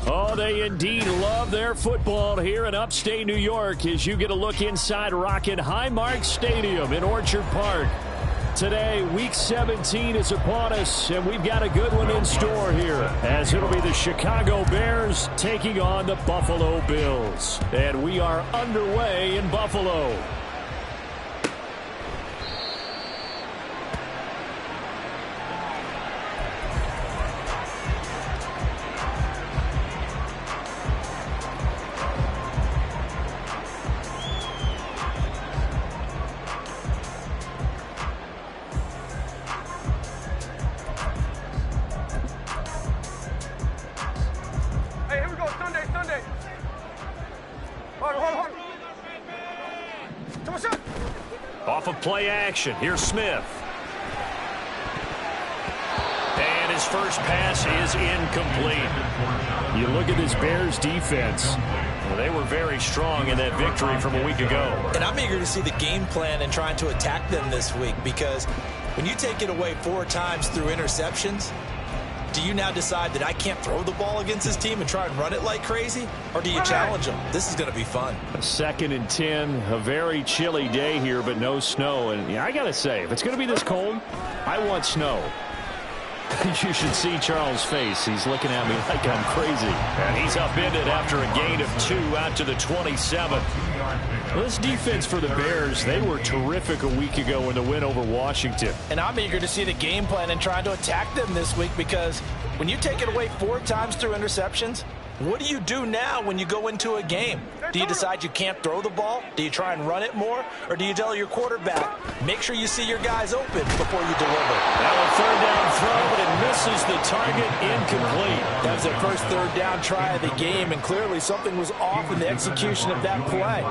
Oh, they indeed love their football here in upstate New York as you get a look inside Rocket Highmark Stadium in Orchard Park. Today, Week 17 is upon us, and we've got a good one in store here, as it'll be the Chicago Bears taking on the Buffalo Bills. And we are underway in Buffalo. Off of play action, here's Smith. And his first pass is incomplete. You look at this Bears defense. Well, they were very strong in that victory from a week ago. And I'm eager to see the game plan and trying to attack them this week, because when you take it away 4 times through interceptions, do you now decide that I can't throw the ball against this team and try and run it like crazy? Or do you challenge them? This is going to be fun. A 2nd and 10, a very chilly day here, but no snow. And yeah, I got to say, if it's going to be this cold, I want snow. You should see Charles' face. He's looking at me like I'm crazy. And he's upended after a gain of 2 out to the 27. Well, this defense for the Bears, they were terrific a week ago in the win over Washington. And I'm eager to see the game plan and trying to attack them this week, because when you take it away 4 times through interceptions, what do you do now when you go into a game? Do you decide you can't throw the ball? Do you try and run it more? Or do you tell your quarterback, make sure you see your guys open before you deliver? Now a 3rd down throw, but it misses the target, incomplete. That was their first 3rd down try of the game, and clearly something was off in the execution of that play.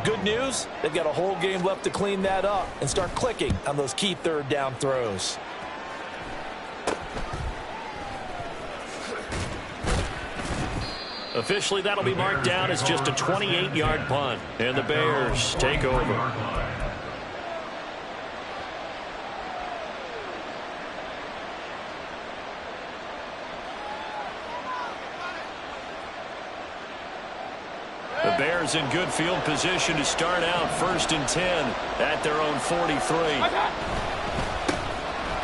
Good news, they've got a whole game left to clean that up and start clicking on those key 3rd down throws. Officially, that'll be marked down as just a 28-yard punt, and the Bears take over. The Bears in good field position to start out 1st and 10 at their own 43.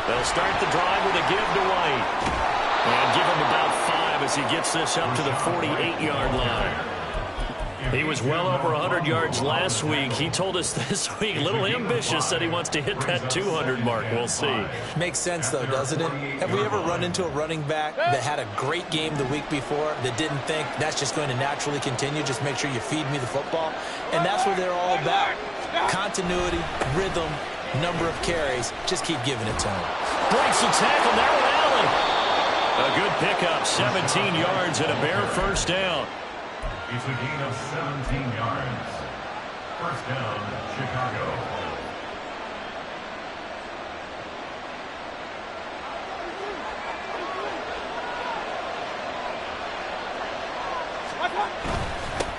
They'll start the drive with a give to White. And give him about 5 as he gets this up to the 48-yard line. He was well over 100 yards last week. He told us this week, a little ambitious, that he wants to hit that 200 mark. We'll see. Makes sense, though, doesn't it? Have we ever run into a running back that had a great game the week before that didn't think that's just going to naturally continue? Just make sure you feed me the football. And that's what they're all about. Continuity, rhythm, number of carries. Just keep giving it to him. Breaks the tackle. Now Allen. A good pickup, 17 yards and a Bear first down. It's a gain of 17 yards. First down, Chicago.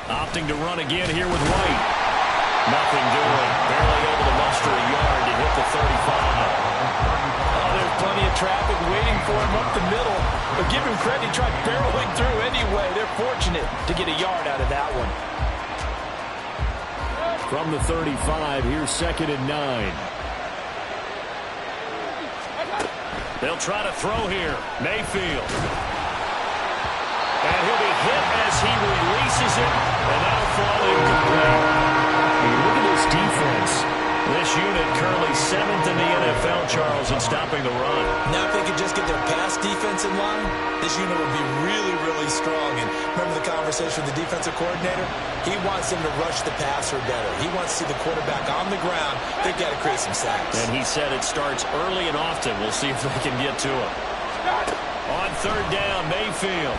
Opting to run again here with White. Nothing doing. Barely able to muster a yard to hit the 35. There's plenty of traffic waiting for him up the middle. But give him credit, he tried barreling through anyway. They're fortunate to get a yard out of that one. From the 35, here's 2nd and 9. They'll try to throw here. Mayfield. And he'll be hit as he releases it. And that'll fall incomplete. Look at this defense. This unit currently 7th in the NFL, Charles, in stopping the run. Now, if they could just get their pass defense in line, this unit would be really, really strong. And remember the conversation with the defensive coordinator? He wants them to rush the passer better. He wants to see the quarterback on the ground. They've got to create some sacks. And he said it starts early and often. We'll see if they can get to him. On 3rd down, Mayfield.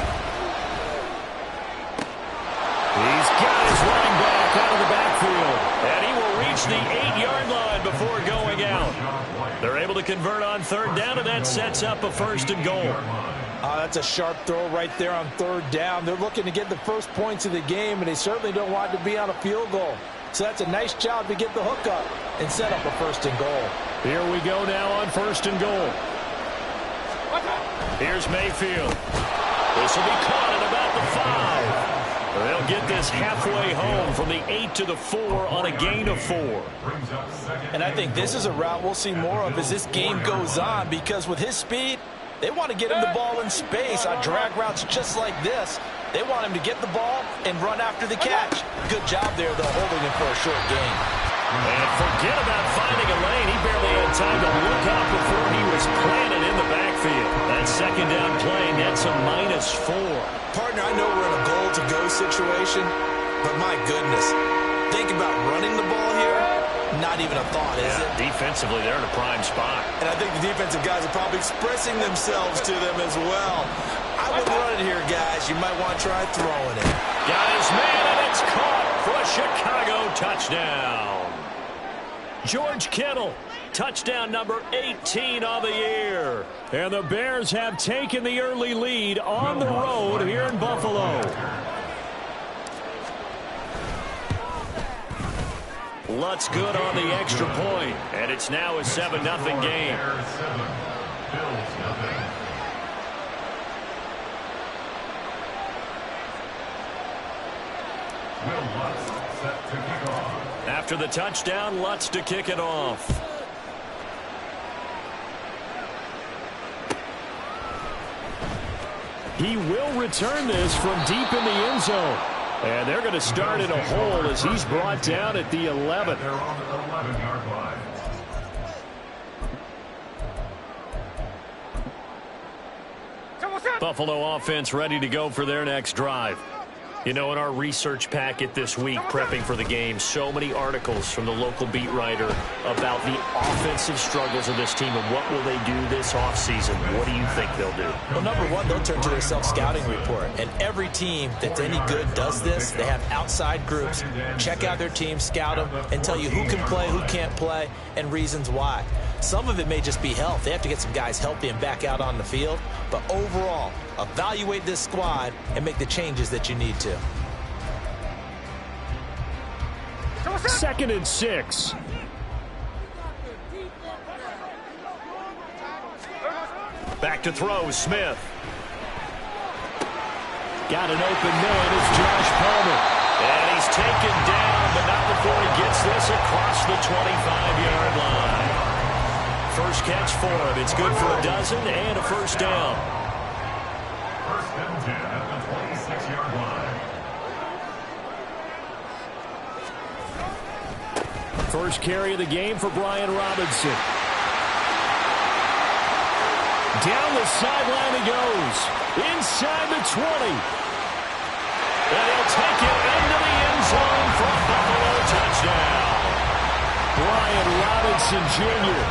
He's got his running back out of the backfield. And he will reach the 8-yard line before going out. They're able to convert on 3rd down, and that sets up a 1st and goal. That's a sharp throw right there on 3rd down. They're looking to get the first points of the game, and they certainly don't want to be on a field goal. So that's a nice job to get the hook up and set up a 1st and goal. Here we go now on 1st and goal. Here's Mayfield. This will be caught at about the 5. get this halfway home from the 8 to the 4 on a gain of 4. And I think this is a route we'll see more of as this game goes on, because with his speed, they want to get him the ball in space on drag routes just like this. They want him to get the ball and run after the catch. Good job there, though, holding him for a short gain. And forget about finding a lane. He barely had time to look up before he was planted in the backfield. That second down play nets a -4. Partner, I know we're in a goal-to-go situation, but my goodness, think about running the ball here. Not even a thought, is it? Defensively, they're in a prime spot. And I think the defensive guys are probably expressing themselves to them as well. I wouldn't run it here, guys. You might want to try throwing it. Got his man, and it's caught for a Chicago touchdown. George Kittle, touchdown number 18 on the year. And the Bears have taken the early lead on the road here in Buffalo. Lutz good on the extra point, and it's now a 7-0 game. After the touchdown, Lutz to kick it off. He will return this from deep in the end zone. And they're going to start in a hole as he's brought down at the 11. They're on the 11-yard line. Buffalo offense ready to go for their next drive. You know, in our research packet this week, prepping for the game, so many articles from the local beat writer about the offensive struggles of this team and what will they do this offseason. What do you think they'll do? Well, number one, they'll turn to their self-scouting report. And every team that's any good does this. They have outside groups. Check out their team, scout them, and tell you who can play, who can't play, and reasons why. Some of it may just be health. They have to get some guys healthy and back out on the field. But overall, evaluate this squad and make the changes that you need to. 2nd and 6. Back to throw, Smith. Got an open man. It's Josh Palmer. And he's taken down, but not before he gets this across the 25-yard line. First catch for him. It's good for a dozen and a first down. First and 10 at the 26-yard line. First carry of the game for Brian Robinson. Down the sideline he goes. Inside the 20. And he'll take it into the end zone for a Buffalo touchdown. Brian Robinson Jr.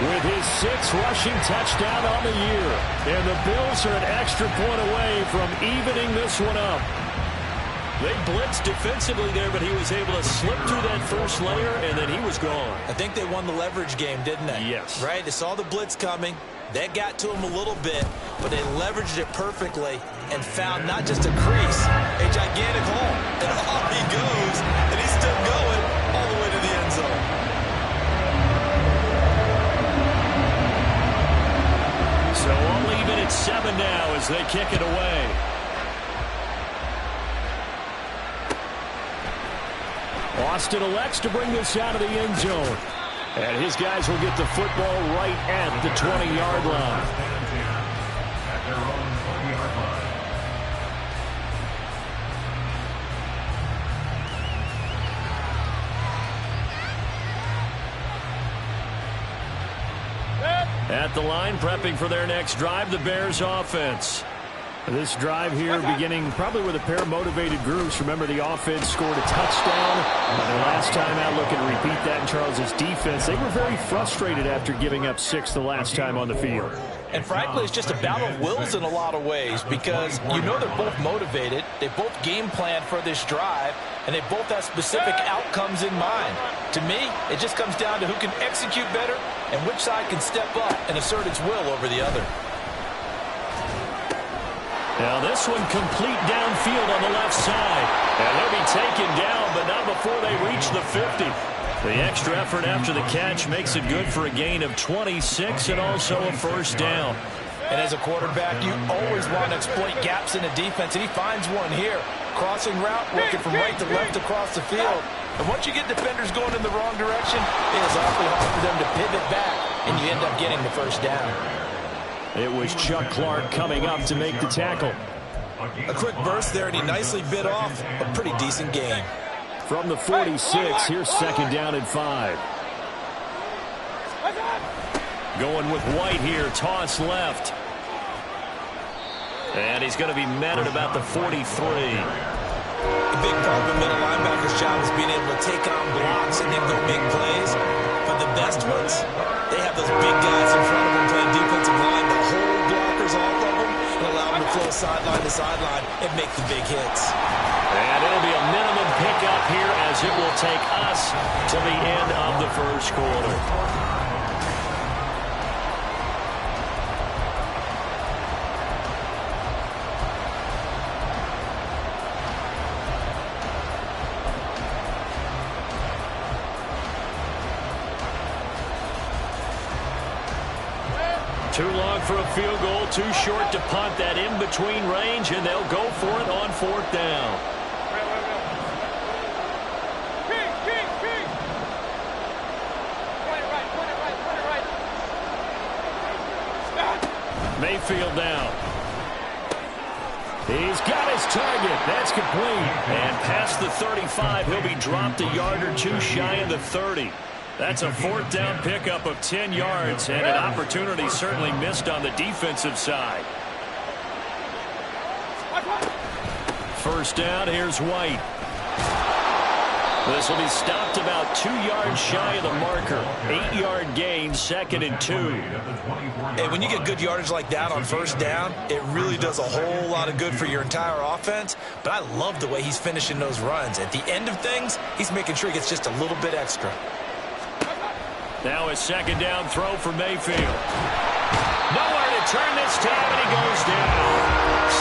with his 6th rushing touchdown on the year. And the Bills are an extra point away from evening this one up. They blitzed defensively there, but he was able to slip through that first layer, and then he was gone. I think they won the leverage game, didn't they? Yes. Right? They saw the blitz coming. That got to him a little bit, but they leveraged it perfectly and found not just a crease, a gigantic hole. And off he goes, and he's still going all the way to the end zone. So we'll leave it at 7 now as they kick it away. Austin elects to bring this out of the end zone. And his guys will get the football right at the 20-yard line. At their own 20-yard line. At the line, prepping for their next drive, the Bears offense. This drive here beginning probably with a pair of motivated groups. Remember, the offense scored a touchdown. Their last time out, looking to repeat that in Charles's defense. They were very frustrated after giving up 6 the last time on the field. And frankly, it's just a battle of wills in a lot of ways, because you know they're both motivated. They both game plan for this drive, and they both have specific outcomes in mind. To me, it just comes down to who can execute better and which side can step up and assert its will over the other. Now this one complete downfield on the left side. And they'll be taken down, but not before they reach the 50. The extra effort after the catch makes it good for a gain of 26 and also a first down. And as a quarterback, you always want to exploit gaps in a defense, and he finds one here. crossing route, working from right to left across the field. And once you get defenders going in the wrong direction, it is awfully hard for them to pivot back, and you end up getting the first down. It was Chuck Clark coming up to make the tackle. A quick burst there, and he nicely bit off a pretty decent gain. From the 46, here's second down and 5. Going with White here, toss left. And he's going to be met at about the 43. A big part of a middle linebacker's job is being able to take on blocks and then go big plays. For the best ones, they have those big guys in front of them playing defensive line that hold blockers off of them and allow them to flow sideline to sideline and make the big hits. And it'll be a minimum pickup here as it will take us to the end of the first quarter. Too long for a field goal, too short to punt. That in-between range, and they'll go for it on fourth down. Mayfield down. He's got his target. That's complete. And past the 35, he'll be dropped a yard or two shy of the 30. That's a fourth down pickup of 10 yards, and an opportunity certainly missed on the defensive side. First down, here's White. This will be stopped about 2 yards shy of the marker. 8-yard gain, second and 2. And when you get good yardage like that on first down, it really does a whole lot of good for your entire offense. But I love the way he's finishing those runs. At the end of things, he's making sure he gets just a little bit extra. Now a second down throw for Mayfield. Nowhere to turn this time, and he goes down.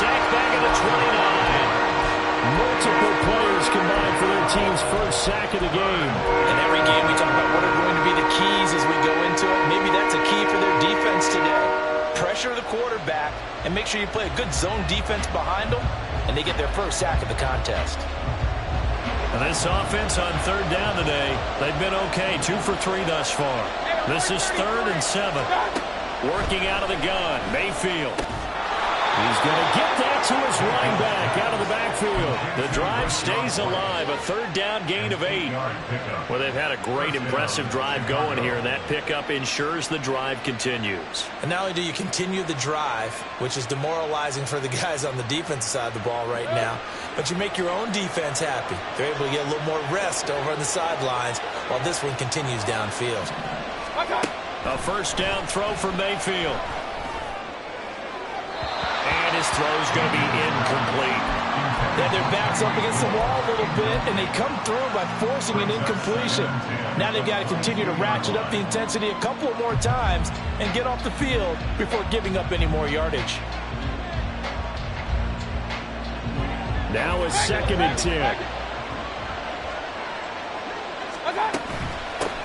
Sacked back at the 29. Multiple players combined for their team's first sack of the game. In every game, we talk about what are going to be the keys as we go into it. Maybe that's a key for their defense today. Pressure the quarterback and make sure you play a good zone defense behind them, and they get their first sack of the contest. And this offense on third down today, they've been okay, 2 for 3 thus far. This is 3rd and 7. Working out of the gun, Mayfield. He's going to get that to his running back out of the backfield. The drive stays alive, a third down gain of 8. Well, they've had a great, impressive drive going here, and that pickup ensures the drive continues. And not only do you continue the drive, which is demoralizing for the guys on the defensive side of the ball right now, but you make your own defense happy. They're able to get a little more rest over on the sidelines while this one continues downfield. A first down throw for Mayfield. And his throw's going to be incomplete. Yeah, their back's up against the wall a little bit, and they come through by forcing an incompletion. Now they've got to continue to ratchet up the intensity a couple of more times and get off the field before giving up any more yardage. Now a second and 10.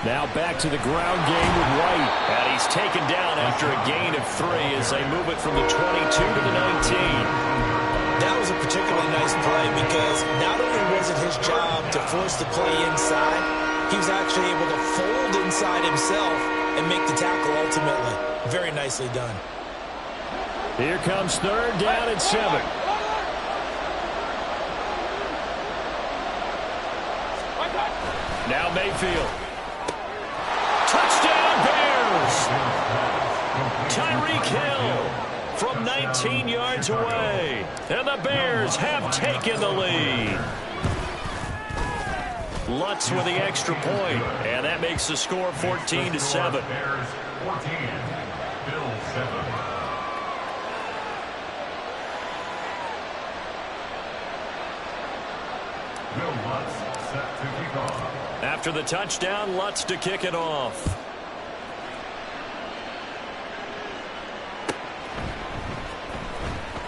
Now back to the ground game with White. And he's taken down after a gain of 3 as they move it from the 22 to the 19. That was a particularly nice play because not only was it his job to force the play inside, he was actually able to fold inside himself and make the tackle ultimately. Very nicely done. Here comes third down and 7. Now Mayfield. Touchdown Bears! Tyreek Hill from 19 yards away. And the Bears have taken the lead. Lutz with the extra point. And that makes the score 14-7. Bears 14, Bills 7. Will Lutz set to kick off. After the touchdown, Lutz to kick it off.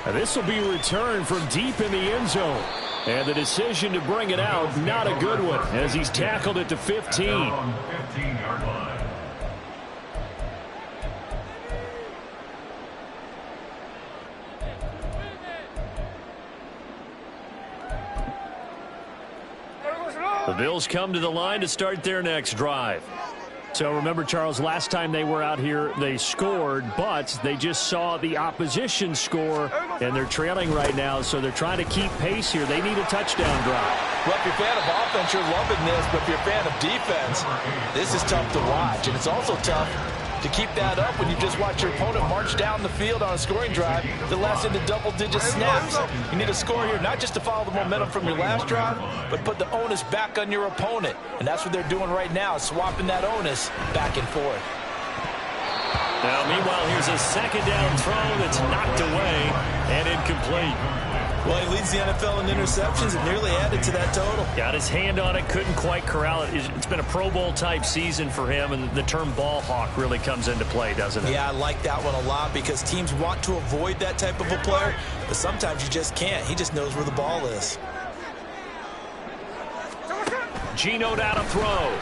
And this will be returned from deep in the end zone. And the decision to bring it out, not a good one, as he's tackled at the 15. 15-yard line. The Bills come to the line to start their next drive. So remember, Charles, last time they were out here, they scored, but they just saw the opposition score, and they're trailing right now, so they're trying to keep pace here. They need a touchdown drive. Well, if you're a fan of offense, you're loving this, but if you're a fan of defense, this is tough to watch, and it's also tough to keep that up when you just watch your opponent march down the field on a scoring drive that lasts into double-digit snaps. You need a score here, not just to follow the momentum from your last drive, but put the onus back on your opponent. And that's what they're doing right now, swapping that onus back and forth. Now, meanwhile, here's a second down throw that's knocked away and incomplete. Well, he leads the NFL in interceptions and nearly added to that total. Got his hand on it, couldn't quite corral it. It's been a Pro Bowl-type season for him, and the term ball hawk really comes into play, doesn't it? Yeah, I like that one a lot because teams want to avoid that type of a player, but sometimes you just can't. He just knows where the ball is. Geno down to throw.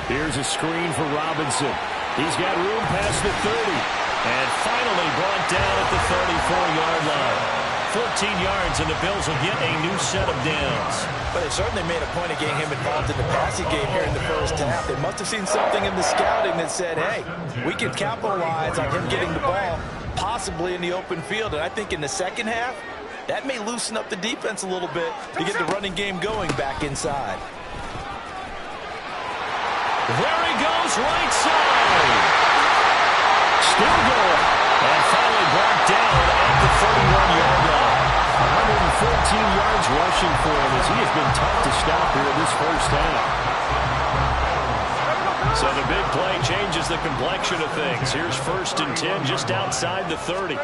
Here's a screen for Robinson. He's got room past the 30. And finally brought down at the 34-yard line. 14 yards, and the Bills will get a new set of downs. But they certainly made a point of getting him involved in the passing game here in the first half. They must have seen something in the scouting that said, hey, we can capitalize on him getting the ball, possibly in the open field. And I think in the second half, that may loosen up the defense a little bit to get the running game going back inside. There he goes, right side. Still going. And finally brought down at the 31-yard line. 114 yards rushing for him as he has been tough to stop here in this first half. So the big play changes the complexion of things. Here's 1st and 10 just outside the 30.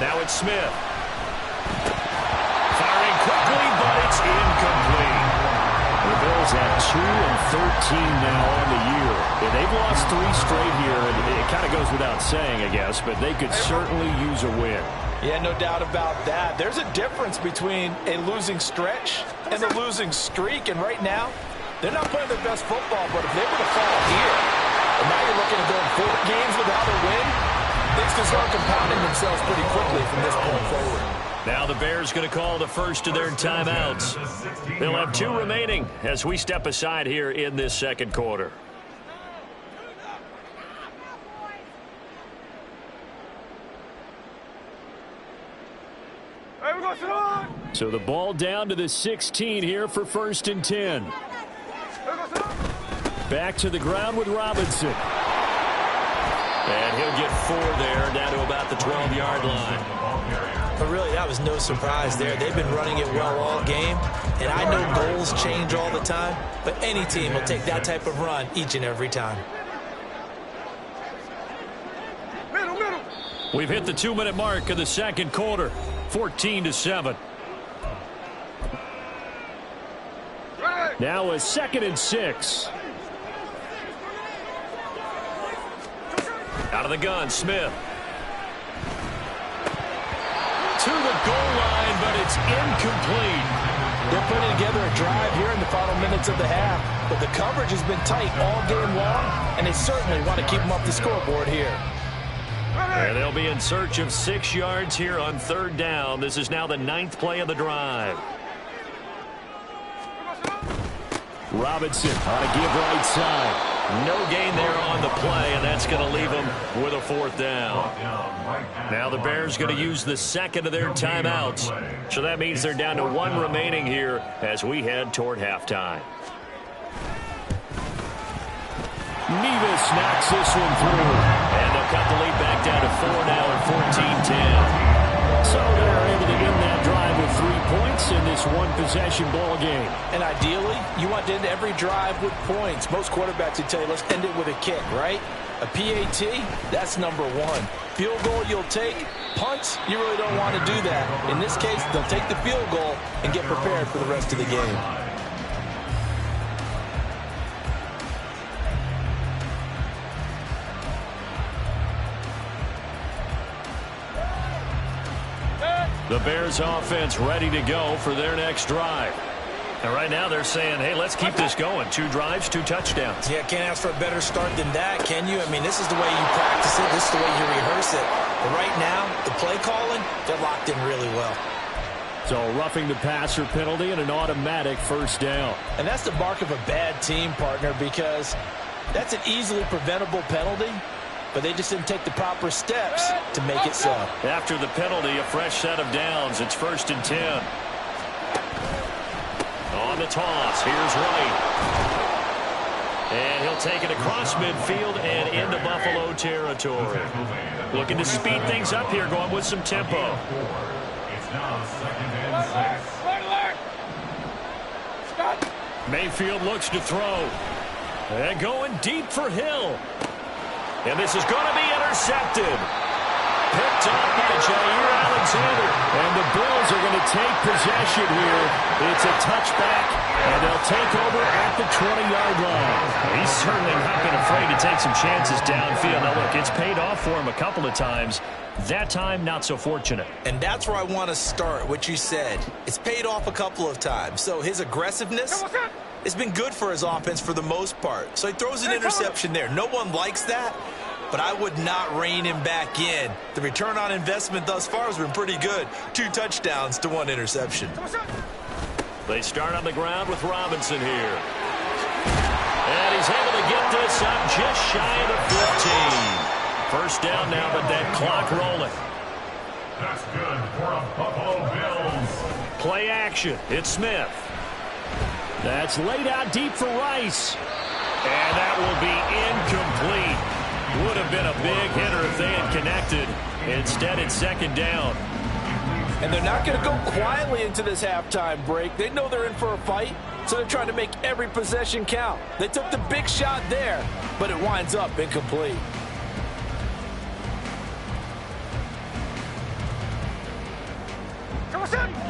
Now it's Smith. Firing quickly, but it's incomplete. The Bills have 2 and 13 now on the year. Yeah, they've lost 3 straight here, and it kind of goes without saying, I guess, but they could certainly use a win. Yeah, no doubt about that. There's a difference between a losing stretch and a losing streak, and right now, they're not playing their best football, but if they were to fall here, and now you're looking at going 4 games without a win, things can start compounding themselves pretty quickly from this point forward. Now the Bears going to call the first of their timeouts. They'll have 2 remaining as we step aside here in this second quarter. So the ball down to the 16 here for 1st and 10. Back to the ground with Robinson. And he'll get 4 there, down to about the 12-yard line. But really, that was no surprise there. They've been running it well all game, and I know goals change all the time, but any team will take that type of run each and every time. We've hit the 2-minute mark of the second quarter, 14-7. Now a 2nd and 6. Out of the gun, Smith. To the goal line, but it's incomplete. They're putting together a drive here in the final minutes of the half, but the coverage has been tight all game long, and they certainly want to keep them up the scoreboard here. And they'll be in search of 6 yards here on 3rd down. This is now the 9th play of the drive. Robinson on a give right side. No gain there on the play, and that's going to leave them with a 4th down. Now the Bears going to use the second of their timeouts. So that means they're down to 1 remaining here as we head toward halftime. Nevis knocks this one through. And they'll cut the lead back down to 4 now at 14-10. So they're able to end that drive with 3 points in this one-possession ball game. And ideally, you want to end every drive with points. Most quarterbacks would tell you, let's end it with a kick, right? A PAT, that's number 1. Field goal you'll take. Punts, you really don't want to do that. In this case, they'll take the field goal and get prepared for the rest of the game. The Bears offense ready to go for their next drive. And right now they're saying, hey, let's keep this going. 2 drives, 2 touchdowns. Yeah, can't ask for a better start than that, can you? I mean, this is the way you practice it. This is the way you rehearse it. But right now, the play calling, they're locked in really well. So roughing the passer penalty and an automatic first down. And that's the mark of a bad team, partner, because that's an easily preventable penalty, but they just didn't take the proper steps to make it so. After the penalty, a fresh set of downs. It's 1st and 10. On the toss, here's Wright. And he'll take it across midfield and into Buffalo territory. Looking to speed things up here, going with some tempo. It's now 2nd and 6. Mayfield looks to throw. And going deep for Hill. And this is going to be intercepted. Picked up by Jair Alexander. And the Bills are going to take possession here. It's a touchback, and they'll take over at the 20-yard line. He's certainly not been afraid to take some chances downfield. Now, look, it's paid off for him a couple of times. That time, not so fortunate. And that's where I want to start, what you said. It's paid off a couple of times. So his aggressiveness has been good for his offense for the most part. So he throws an interception there. No one likes that, but I would not rein him back in. The return on investment thus far has been pretty good. 2 touchdowns to 1 interception. They start on the ground with Robinson here. And he's able to get this up just shy of the 15. First down now, but that clock rolling. That's good for a Buffalo Bills. Play action. It's Smith. That's laid out deep for Rice. And that will be incomplete. Would have been a big hitter if they had connected. Instead, it's 2nd down. And they're not going to go quietly into this halftime break. They know they're in for a fight, so they're trying to make every possession count. They took the big shot there, but it winds up incomplete.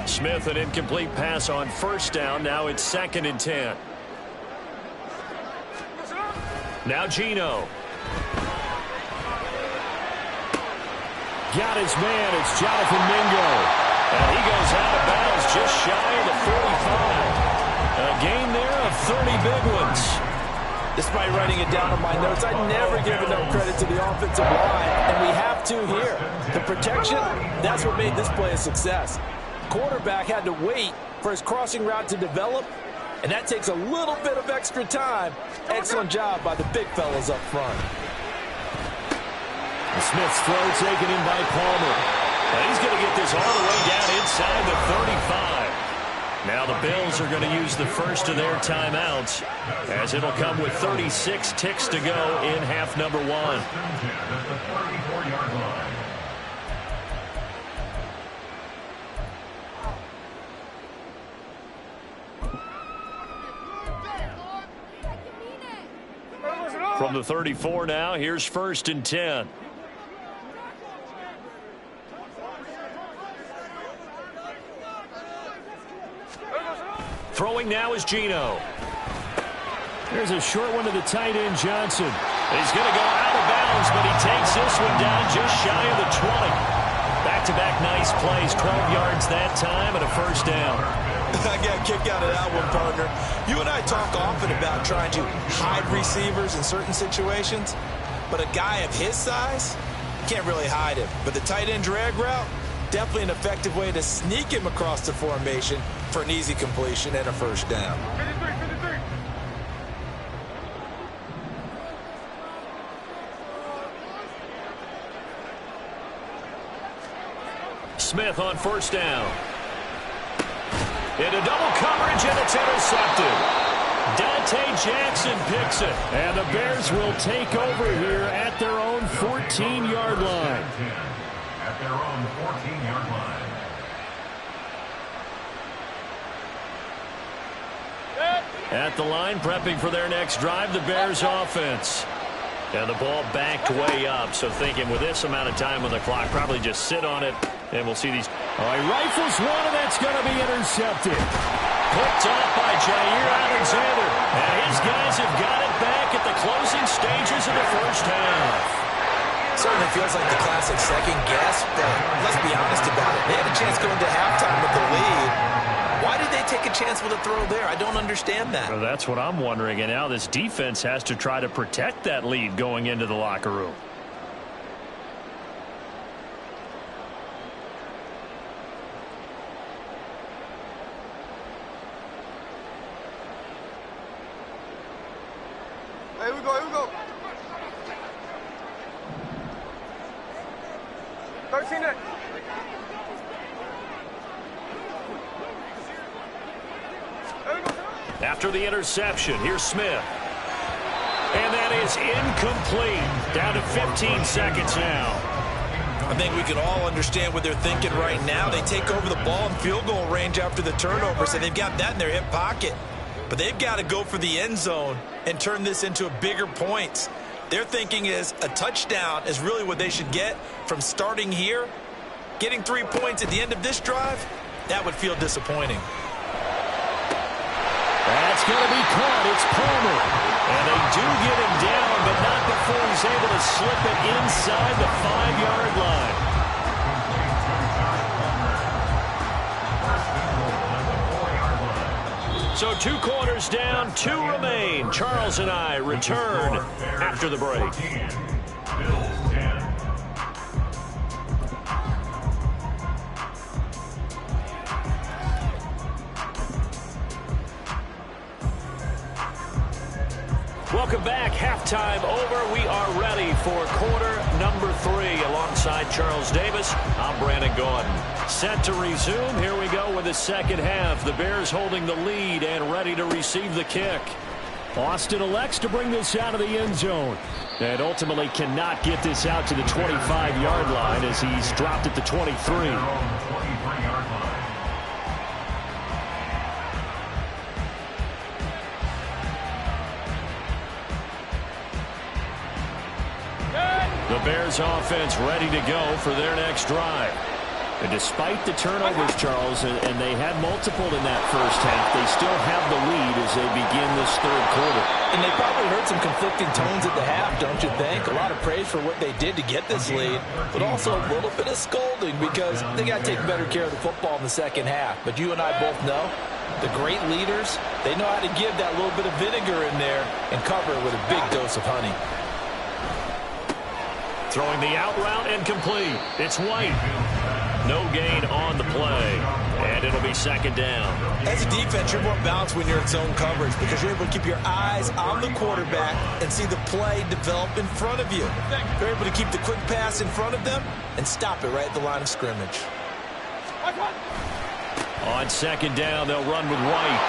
Smith, an incomplete pass on 1st down. Now it's 2nd and 10. Now Geno. Got his man. It's Jonathan Mingo. And he goes out of bounds just shy of the 45. A gain there of 30 big ones. Despite writing it down on my notes, I never give enough credit to the offensive line, and we have to here. The protection, that's what made this play a success. Quarterback had to wait for his crossing route to develop, and that takes a little bit of extra time. Excellent job by the big fellas up front. Smith's throw taken in by Palmer. And he's going to get this all the way down inside the 35. Now the Bills are going to use the first of their timeouts, as it'll come with 36 ticks to go in half number 1. At the 34-yard line. From the 34 now, here's 1st and 10. Throwing now is Geno. There's a short one to the tight end, Johnson. He's going to go out of bounds, but he takes this one down just shy of the 20. Back-to-back nice plays, 12 yards that time and a first down. I got a kick out of that one, partner. You and I talk often about trying to hide receivers in certain situations, but a guy of his size can't really hide him. But the tight end drag route, definitely an effective way to sneak him across the formation for an easy completion and a first down. Smith on first down. Into double coverage, and it's intercepted. Dante Jackson picks it. And the Bears will take over here at their own 14-yard line. At their own 14-yard line. At the line, prepping for their next drive, the Bears offense. And the ball backed way up, so thinking with this amount of time on the clock, probably just sit on it, and we'll see these. All right, rifles one, and that's going to be intercepted. Picked off by Jair Alexander. And his guys have got it back at the closing stages of the first half. Certainly feels like the classic second guess, but let's be honest about it. They had a chance going to halftime with the lead. Why did they take a chance with a throw there? I don't understand that. Well, that's what I'm wondering. And now this defense has to try to protect that lead going into the locker room. we go, here we go. 13 next. After the interception, here's Smith. And that is incomplete. Down to 15 seconds now. I think we can all understand what they're thinking right now. They take over the ball in field goal range after the turnover, so they've got that in their hip pocket. But they've got to go for the end zone and turn this into a bigger points. Their thinking is a touchdown is really what they should get from starting here. Getting 3 points at the end of this drive, that would feel disappointing. That's going to be caught. It's Palmer. And they do get him down, but not before he's able to slip it inside the 5-yard line. So 2 quarters down, 2 remain. Charles and I return after the break. Welcome back. Halftime over. We are ready for quarter number 3 alongside Charles Davis. I'm Brandon Gordon. Set to resume. Here we go with the second half. The Bears holding the lead and ready to receive the kick. Austin elects to bring this out of the end zone and ultimately cannot get this out to the 25-yard line as he's dropped at the 23. The Bears offense ready to go for their next drive. And despite the turnovers, Charles, and they had multiple in that first half, they still have the lead as they begin this third quarter. And they probably heard some conflicting tones at the half, don't you think? A lot of praise for what they did to get this lead, but also a little bit of scolding because they got to take better care of the football in the second half. But you and I both know the great leaders, they know how to give that little bit of vinegar in there and cover it with a big dose of honey. Throwing the out route and complete. It's White. No gain on the play. And it'll be second down. As a defense, you're more balanced when you're in zone coverage because you're able to keep your eyes on the quarterback and see the play develop in front of you. You're able to keep the quick pass in front of them and stop it right at the line of scrimmage. On second down, they'll run with White.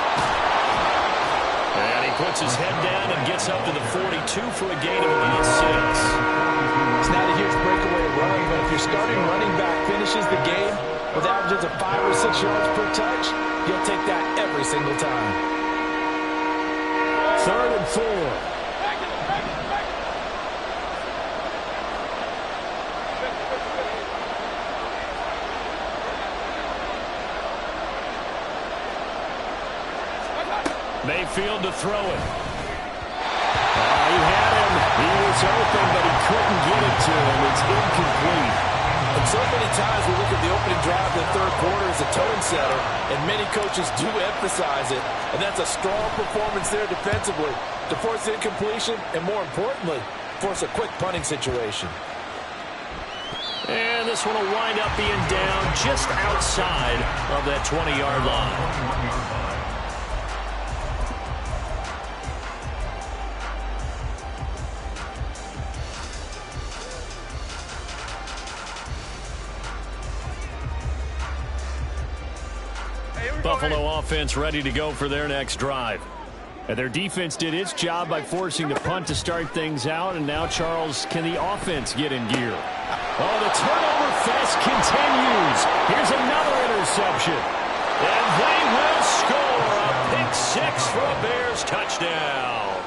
And he puts his head down and gets up to the 42 for a gain of about 6. It's not a huge breakaway run, but if your starting running back finishes the game with averages of 5 or 6 yards per touch, you'll take that every single time. 3rd and 4. Mayfield to throw it. He had him. He was open, but he couldn't get it to him. It's incomplete. And so many times we look at the opening drive of the third quarter as a tone setter, and many coaches do emphasize it. And that's a strong performance there defensively to force incompletion and, more importantly, force a quick punting situation. And this one will wind up being down just outside of that 20-yard line. Buffalo offense ready to go for their next drive. And their defense did its job by forcing the punt to start things out. And now, Charles, can the offense get in gear? Oh, the turnover fest continues. Here's another interception. And they will score a pick 6 for a Bears touchdown.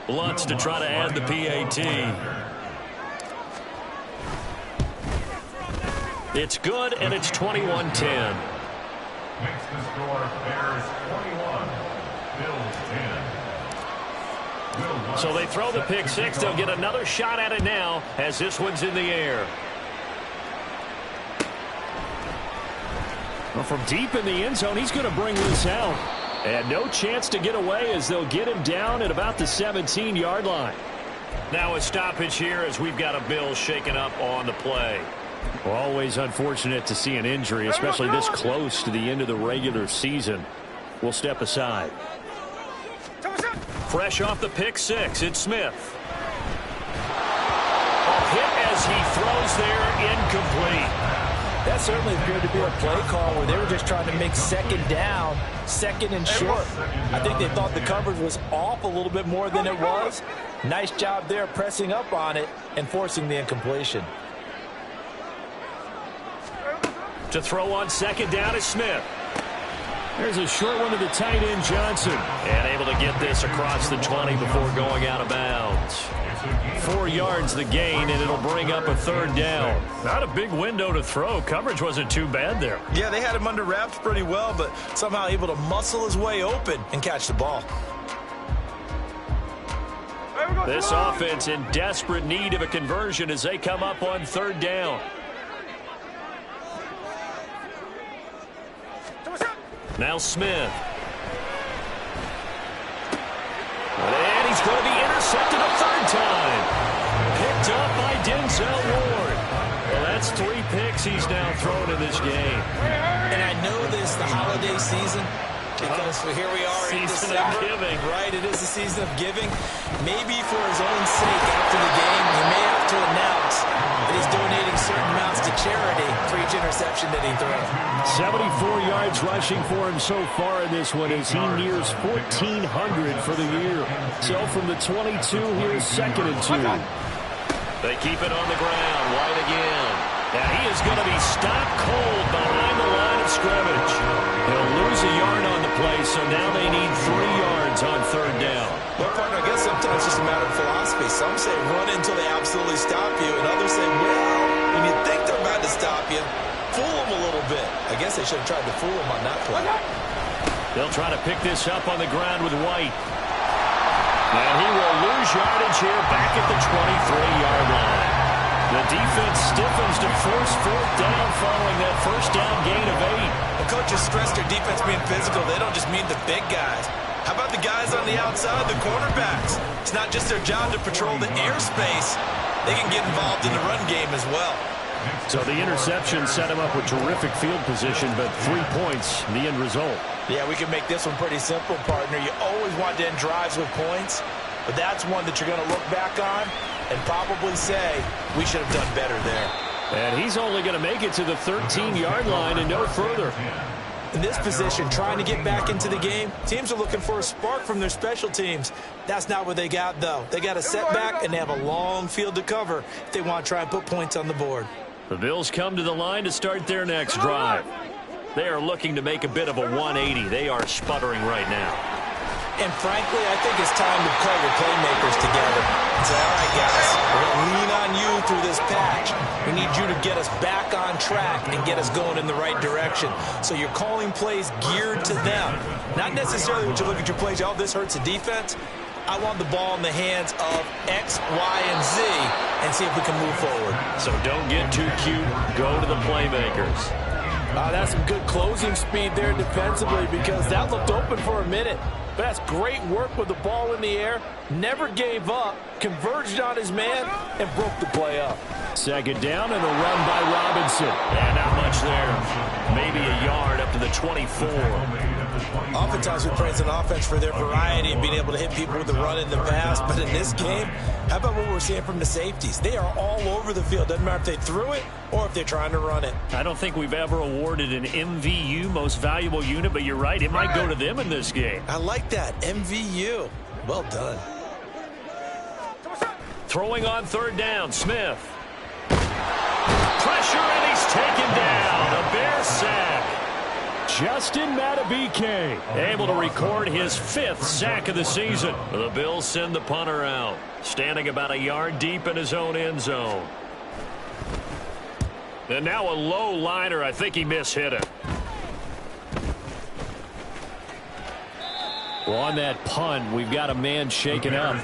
Lutz to try to add the PAT. It's good, and it's 21-10. Makes the score Bears 21, Bills 10. So they throw the pick 6. They'll get another shot at it now as this one's in the air. Well, from deep in the end zone, he's going to bring this out. And no chance to get away as they'll get him down at about the 17-yard line. Now a stoppage here as we've got a Bills shaken up on the play. Well, always unfortunate to see an injury, especially this close to the end of the regular season. We'll step aside. Fresh off the pick six, it's Smith. Hit as he throws there, incomplete. That certainly appeared to be a play call where they were just trying to make second down, second and short. I think they thought the coverage was off a little bit more than it was. Nice job there pressing up on it and forcing the incompletion. To throw on second down is Smith. There's a short one to the tight end, Johnson. And able to get this across the 20 before going out of bounds. 4 yards the gain, and it'll bring up a third down. Not a big window to throw. Coverage wasn't too bad there. Yeah, they had him under wraps pretty well, but somehow able to muscle his way open and catch the ball. This offense in desperate need of a conversion as they come up on third down. Now Smith. And he's going to be intercepted a third time. Picked up by Denzel Ward. Well, that's 3 picks he's now thrown in this game. And I know this, the holiday season, because here we are in Season December. of giving. Right, it is the season of giving. Maybe for his own sake after the game, he may have to announce that he's donating certain amounts to charity for each interception that he throws. 74 yards rushing for him so far in this one as he nears 1,400 for the year. So from the 22, here's 2nd and 2. They keep it on the ground. White again. And he is going to be stopped cold behind the line of scrimmage. He'll lose a yard on the play, so now they need 3 yards on third down. Well, partner, I guess sometimes it's just a matter of philosophy. Some say run until they absolutely stop you, and others say, well, when you think they're about to stop you, fool them a little bit. I guess they should have tried to fool them on that play. They'll try to pick this up on the ground with White. And he will lose yardage here back at the 23-yard line. The defense stiffens to force fourth down following that first down gain of 8. Well, coaches stress their defense being physical. They don't just mean the big guys. How about the guys on the outside, the cornerbacks? It's not just their job to patrol the airspace. They can get involved in the run game as well. So the interception set him up with terrific field position, but 3 points, the end result. Yeah, we can make this one pretty simple, partner. You always want to end drives with points, but that's one that you're going to look back on and probably say, we should have done better there. And he's only going to make it to the 13-yard line and no further. In this position, trying to get back into the game, teams are looking for a spark from their special teams. That's not what they got, though. They got a setback, and they have a long field to cover if they want to try and put points on the board. The Bills come to the line to start their next drive. They are looking to make a bit of a 180. They are sputtering right now. And frankly, I think it's time to call your playmakers together and say, all right, guys, we're going to lean on you through this patch. We need you to get us back on track and get us going in the right direction. So you're calling plays geared to them. Not necessarily when you look at your plays, oh, this hurts the defense. I want the ball in the hands of X, Y, and Z and see if we can move forward. So don't get too cute. Go to the playmakers. That's some good closing speed there defensively because that looked open for a minute. But that's great work with the ball in the air. Never gave up, converged on his man, and broke the play up. 2nd down and a run by Robinson. And not much there. Maybe a yard up to the 24. Oftentimes we praise an offense for their variety and being able to hit people with the run in the pass. But in this game, how about what we're seeing from the safeties? They are all over the field. Doesn't matter if they threw it or if they're trying to run it. I don't think we've ever awarded an MVU, most valuable unit, but you're right. It might go to them in this game. I like that. MVU. Well done. Throwing on third down, Smith. Pressure, and he's taken down. A Bear sack. Justin Madubuike Able to record his 5th sack of the season. The Bills send the punter out, standing about a yard deep in his own end zone. And now a low liner. I think he mishit it. Well, on that punt, we've got a man shaken up.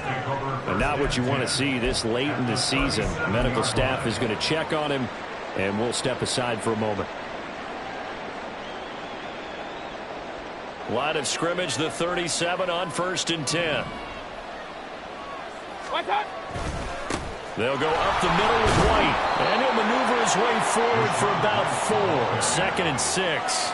And not what you want to see this late in the season. Medical staff is going to check on him, and we'll step aside for a moment. Line of scrimmage, the 37 on 1st and 10. They'll go up the middle with White, and he'll maneuver his way forward for about 4. 2nd and 6.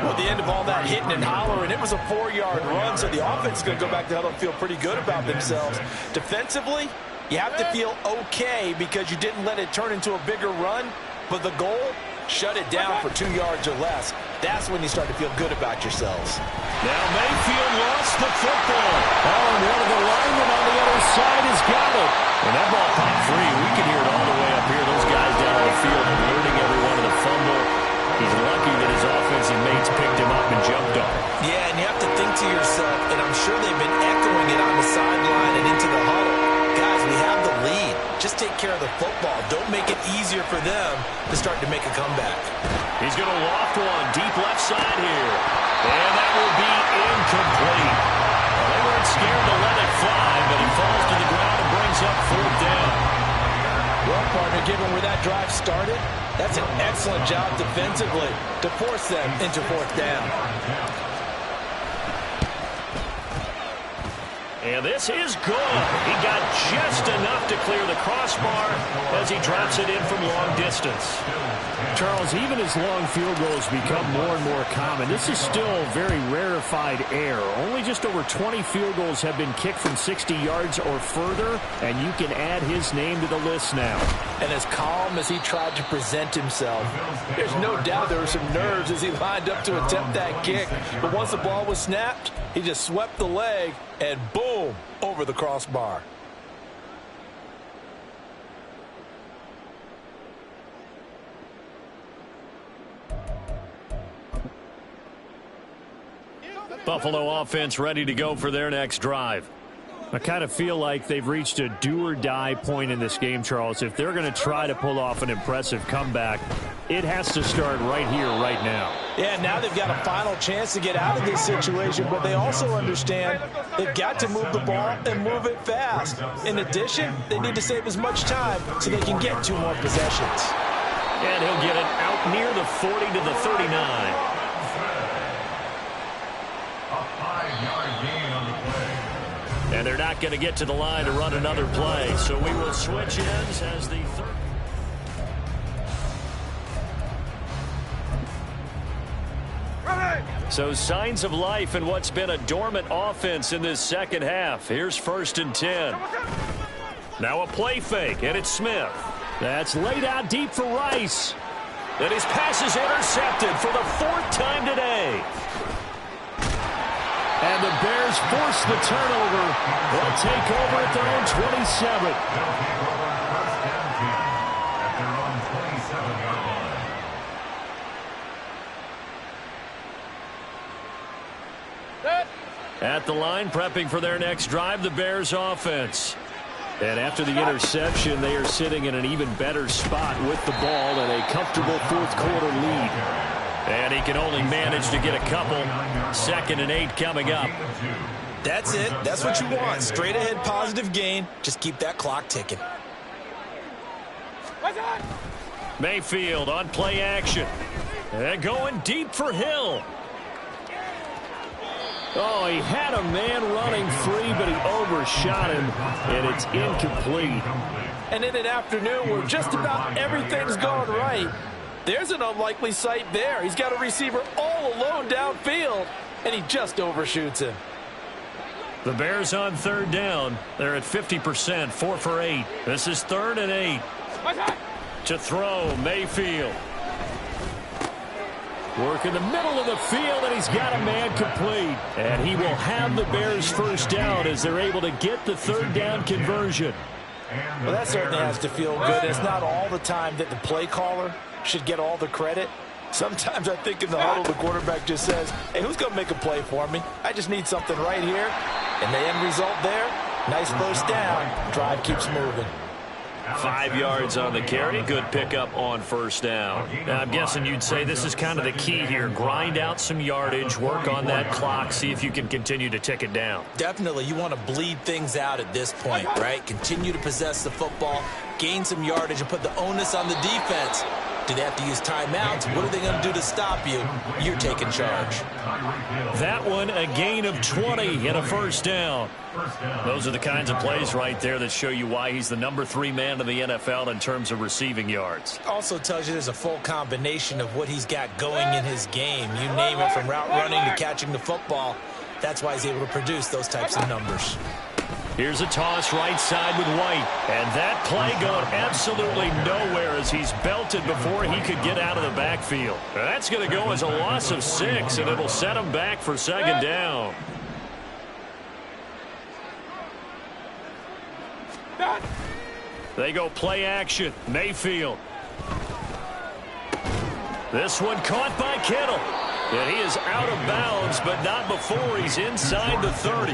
Well, at the end of all that hitting and hollering, it was a 4-yard run, so the offense is going to go back to the huddle and feel pretty good about themselves. Defensively, you have to feel okay because you didn't let it turn into a bigger run, but the goal, shut it down for 2 yards or less. That's when you start to feel good about yourselves. Now Mayfield lost the football. Oh, and one of the linemen on the other side has got it. And that ball popped free. We can hear it all the way up here. Those guys down on the field alerting everyone to the fumble. He's lucky that his offensive mates picked him up and jumped on him. Yeah, and you have to think to yourself, and I'm sure they've been echoing it on the sideline and into the huddle. Guys, we have the lead. Just take care of the football. Don't make it easier for them to start to make a comeback. He's going to loft one deep left side here. And that will be incomplete. Well, they weren't scared to let it fly, but he falls to the ground and brings up 4th down. Well, partner, given where that drive started, that's an excellent job defensively to force them into 4th down. And this is good. He got just enough to clear the crossbar as he drops it in from long distance. Charles, even as long field goals become more and more common, this is still very rarefied air. Only just over 20 field goals have been kicked from 60 yards or further, and you can add his name to the list now. And as calm as he tried to present himself, there's no doubt there were some nerves as he lined up to attempt that kick. But once the ball was snapped, he just swept the leg and boom, over the crossbar. Buffalo offense ready to go for their next drive. I kind of feel like they've reached a do-or-die point in this game, Charles. If they're going to try to pull off an impressive comeback, it has to start right here, right now. Yeah, now they've got a final chance to get out of this situation, but they also understand they've got to move the ball and move it fast. In addition, they need to save as much time so they can get 2 more possessions. And he'll get it out near the 40 to the 39. And they're not going to get to the line to run another play. So we will switch ends as the third. So signs of life in what's been a dormant offense in this second half. Here's 1st and 10. Now a play fake, and it's Smith. That's laid out deep for Rice. And his pass is intercepted for the 4th time today. And the Bears force the turnover. They'll take over at their own 27. At the line, prepping for their next drive, the Bears offense. And after the interception, they are sitting in an even better spot with the ball and a comfortable 4th quarter lead. And he can only manage to get a couple. 2nd and 8 coming up. That's it. That's what you want. Straight ahead positive gain. Just keep that clock ticking. Mayfield on play action. And going deep for Hill. Oh, he had a man running free, but he overshot him, and it's incomplete. And in an afternoon where just about everything's going right, there's an unlikely sight there. He's got a receiver all alone downfield, and he just overshoots him. The Bears on 3rd down. They're at 50%, 4 for 8. This is 3rd and 8. To throw, Mayfield. Work in the middle of the field, and he's got a man complete. And he will have the Bears 1st down as they're able to get the 3rd down conversion. Well, that certainly has to feel good. It's not all the time that the play caller should get all the credit. Sometimes I think in the huddle, the quarterback just says, hey, who's going to make a play for me? I just need something right here. And the end result there, nice 1st down. Drive keeps moving. 5 yards on the carry. Good pickup on 1st down. Now, I'm guessing you'd say this is kind of the key here. Grind out some yardage, work on that clock, see if you can continue to tick it down. Definitely. You want to bleed things out at this point, right? Continue to possess the football, gain some yardage, and put the onus on the defense Do they have to use timeouts? What are they going to do to stop you? You're taking charge. That one, a gain of 20 and a first down. Those are the kinds of plays right there that show you why he's the number 3 man in the NFL in terms of receiving yards. Also tells you there's a full combination of what he's got going in his game. You name it, from route running to catching the football. That's why he's able to produce those types of numbers. Here's a toss right side with White. And that play going absolutely nowhere as he's belted before he could get out of the backfield. That's going to go as a loss of 6, and it'll set him back for second down. They go play action. Mayfield. This one caught by Kittle. And he is out of bounds, but not before he's inside the 30.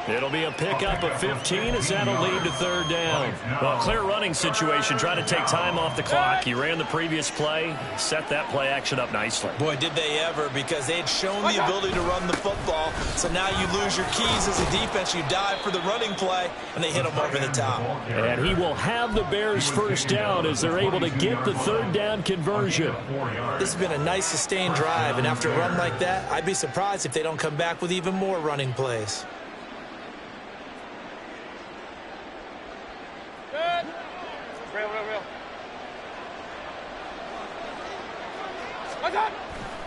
It'll be a pickup of 15 as that'll lead to third down. Well, clear running situation, trying to take time off the clock. He ran the previous play, set that play action up nicely. Boy, did they ever, because they had shown the ability to run the football. So now you lose your keys as a defense. You dive for the running play, and they hit him over the top. And he will have the Bears first down as they're able to get the third down conversion. This has been a nice sustained drive, and after a run like that, I'd be surprised if they don't come back with even more running plays.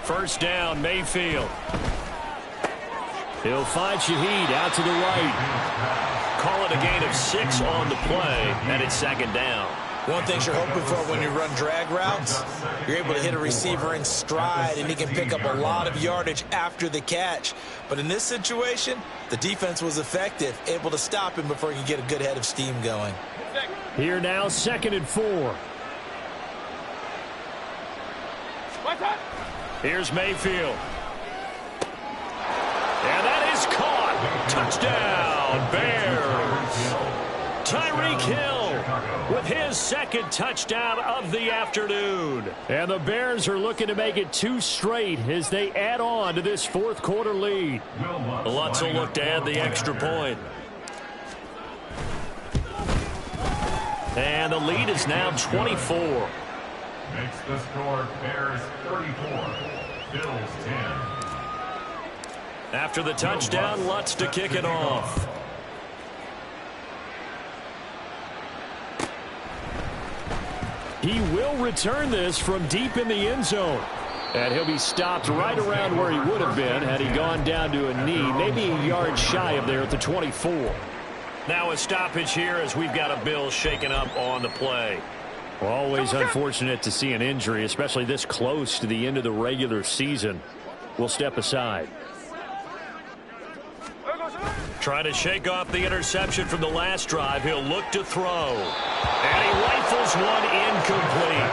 First down, Mayfield. He'll find Shaheed out to the right. Call it a gain of 6 on the play, and it's second down. One thing you're hoping for when you run drag routes, you're able to hit a receiver in stride, and he can pick up a lot of yardage after the catch. But in this situation, the defense was effective, able to stop him before he could get a good head of steam going. Here now, 2nd and 4. Here's Mayfield. And that is caught. Touchdown, Bears. Tyreek Hill with his second touchdown of the afternoon. And the Bears are looking to make it 2 straight as they add on to this fourth quarter lead. Lutz will look to add the extra point. And the lead is now 24. Makes the score Bears 34, Bills 10. After the touchdown, Lutz to kick it off. He will return this from deep in the end zone. And he'll be stopped right around where he would have been had he gone down to a knee, maybe a yard shy of there at the 24. Now a stoppage here as we've got a Bill shaken up on the play. Always unfortunate to see an injury, especially this close to the end of the regular season. We'll step aside. Trying to shake off the interception from the last drive. He'll look to throw. And he rifles one incomplete.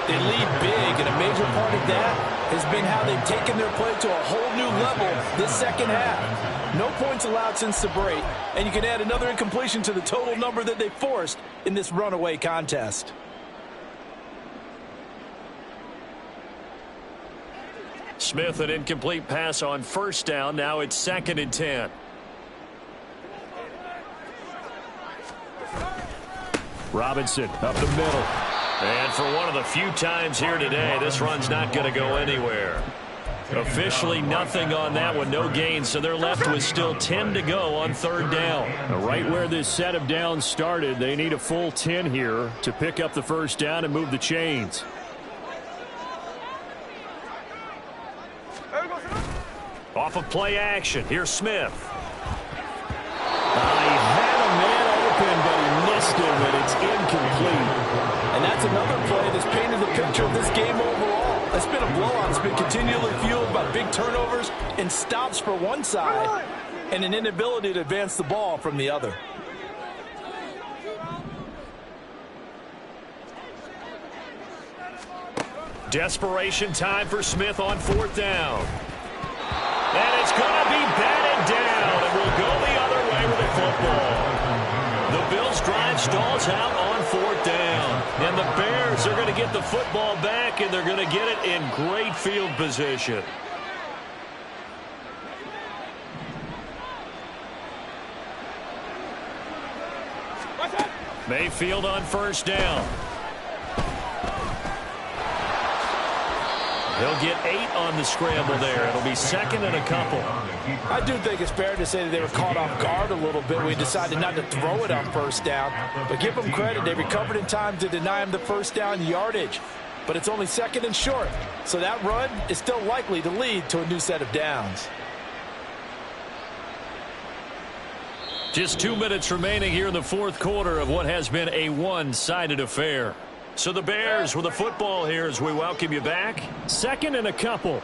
They lead big, and a major part of that has been how they've taken their play to a whole new level this second half. No points allowed since the break, and you can add another incompletion to the total number that they forced in this runaway contest. Smith, an incomplete pass on first down. Now it's 2nd and 10. Robinson up the middle. And for one of the few times here today, this run's not going to go anywhere. Officially nothing on that one, no gain, so they're left with still 10 to go on third down. Now, right where this set of downs started, they need a full 10 here to pick up the first down and move the chains. Off of play action, here's Smith. He had a man open, but he missed him, and it's incomplete. And that's another play that's painted the picture of this game overall. It's been a blowout. It's been continually fueled by big turnovers and stops for one side and an inability to advance the ball from the other. Desperation time for Smith on fourth down. And it's going to be batted down, and we'll go the other way with the football. The Bills' drive stalls out on fourth down. And the Bears are going to get the football back, and they're going to get it in great field position. Mayfield on first down. He'll get 8 on the scramble there. It'll be second and a couple. I do think it's fair to say that they were caught off guard a little bit. We decided not to throw it on first down. But give them credit. They recovered in time to deny him the first down yardage. But it's only second and short. So that run is still likely to lead to a new set of downs. Just 2 minutes remaining here in the fourth quarter of what has been a one-sided affair. So the Bears with the football here as we welcome you back. Second and a couple.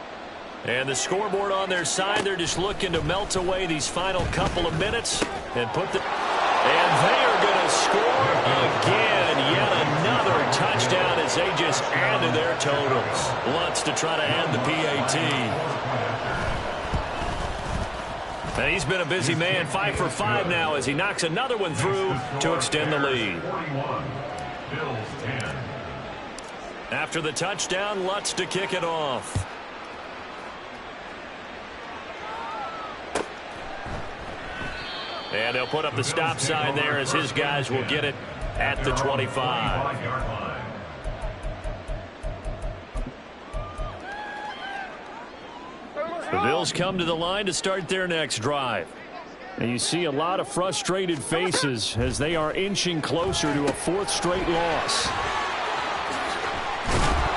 And the scoreboard on their side, they're just looking to melt away these final couple of minutes and put the... And they are going to score again. Yet another touchdown as they just add to their totals. Lutz to try to add the PAT. And he's been a busy man, 5 for 5 now as he knocks another one through to extend the lead. After the touchdown, Lutz to kick it off. And they'll put up the stop sign there as his guys will get it at the 25. The Bills come to the line to start their next drive. And you see a lot of frustrated faces as they are inching closer to a 4th straight loss.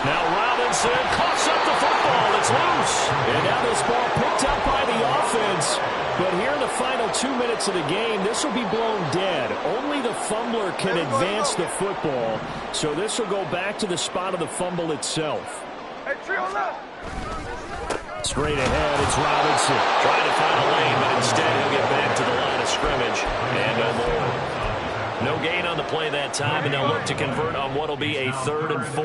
Now Robinson coughs up the football. It's loose. And now this ball picked up by the offense. But here in the final 2 minutes of the game, this will be blown dead. Only the fumbler can advance the football. So this will go back to the spot of the fumble itself. Straight ahead, it's Robinson. Trying to find a lane, but instead he'll get back to the line of scrimmage. And no more. No gain on the play that time, and they'll look to convert on what will be a 3rd and 4.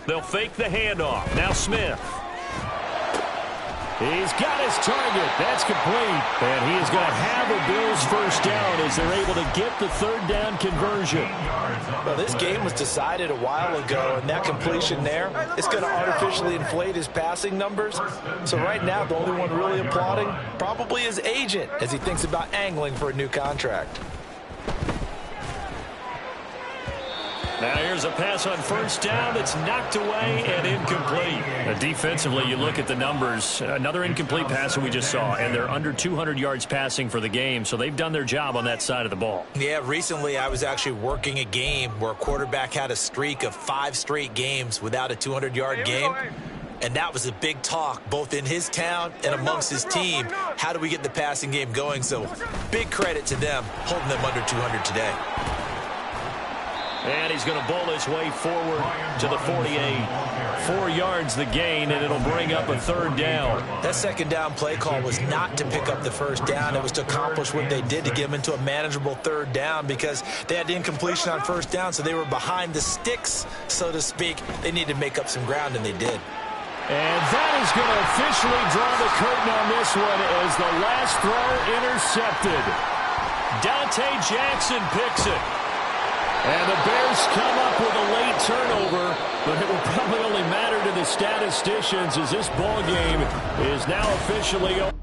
They'll fake the handoff. Now Smith. He's got his target. That's complete. And he is going to have a Bills first down as they're able to get the 3rd down conversion. Well, this game was decided a while ago, and that completion there, it's going to artificially inflate his passing numbers. So right now, the only one really applauding probably his agent as he thinks about angling for a new contract. Now here's a pass on first down that's knocked away and incomplete. Defensively, you look at the numbers. Another incomplete pass that we just saw, and they're under 200 yards passing for the game, so they've done their job on that side of the ball. Yeah, recently I was actually working a game where a quarterback had a streak of 5 straight games without a 200-yard game. And that was a big talk, both in his town and amongst his team. How do we get the passing game going? So big credit to them, holding them under 200 today. And he's going to bowl his way forward to the 48. 4 yards the gain, and it'll bring up a 3rd down. That 2nd down play call was not to pick up the first down. It was to accomplish what they did to get them into a manageable 3rd down because they had incompletion on first down, so they were behind the sticks, so to speak. They needed to make up some ground, and they did. And that is going to officially draw the curtain on this one as the last throw intercepted. Dante Jackson picks it. And the Bears come up with a late turnover, but it will probably only matter to the statisticians as this ball game is now officially over.